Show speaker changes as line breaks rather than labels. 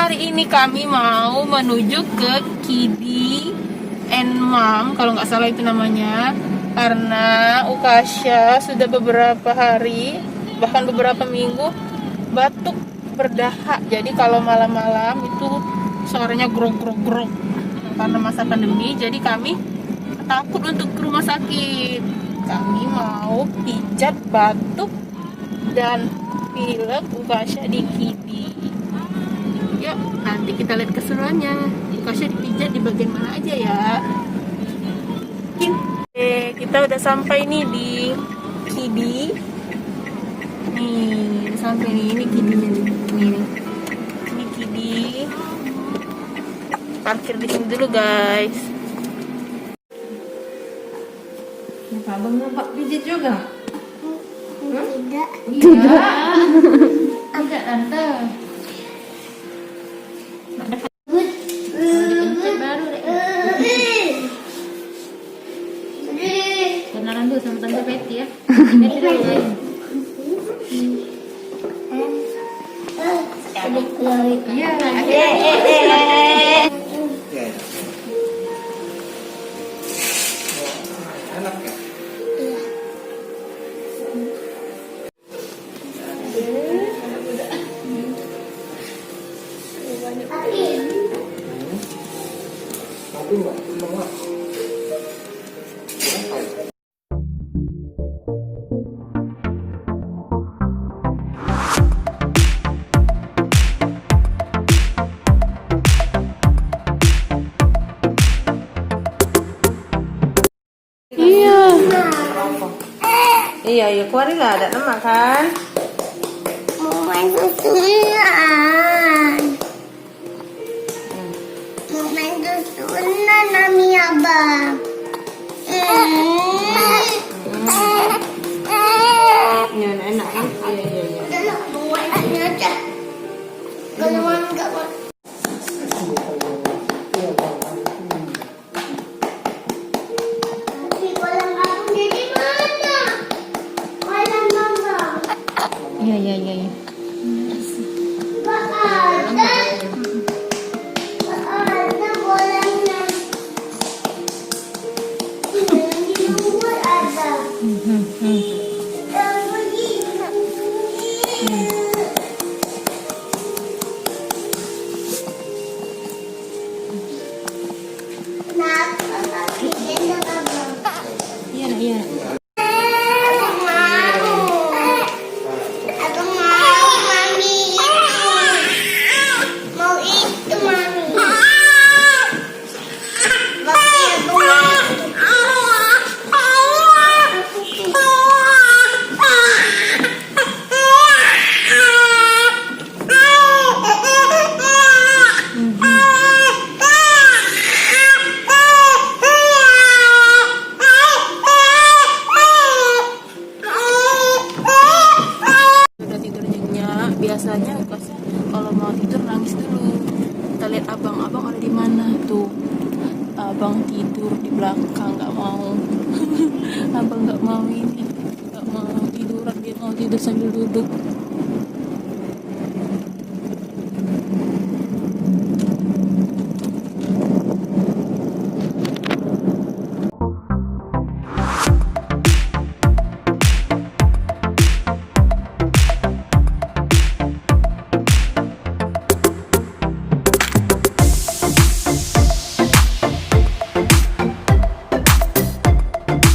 hari ini kami mau menuju ke Kidi and Mom, kalau nggak salah itu namanya. Karena Ukasha sudah beberapa hari, bahkan beberapa minggu batuk berdahak. Jadi kalau malam-malam itu suaranya grog-grog-grog karena masa pandemi. Jadi kami takut untuk ke rumah sakit. Kami mau pijat batuk dan pilek Ukasha di Kidi. Yuk, nanti kita lihat keseruannya. Ukasha dipijat di bagian mana aja ya. Kita udah sampai nih di Kidi. Nih, sampai nih, ini Kidi nih. Ini Kidi. Parkir di sini dulu, guys.
Abang nampak pijit juga?
Tidak.
Tidak, tante. Baru deh. Kenalan dulu sama tante Betty ya. Betty dulu ya.
Iya, ya keluarin lah, ada nama kan?
Mau main susunan. Mau main susunan, Mami Abang.
Iya, enak kan? Iya.
Udah lah, bawa ini aja. Kalau Mami nggak mau. Tapi kolam abang jadi mana? Kolam abang.
Iya.
Nggak ada. Nggak ada kolamnya. Di luar ada. Yang begini. Kenapa kaki dia abang?
Iya.
Abang mau. Abang mau, Mami. Mau itu, Mami. Tapi abang
Udah tidur nyenyak. Biasanya Ukasha kalau mau tidur nangis dulu. Kita lihat abang ada di mana tuh. Abang tidur di belakang, nggak mau. Abang nggak mau ini, nggak mau tiduran, dia mau tidur sambil duduk.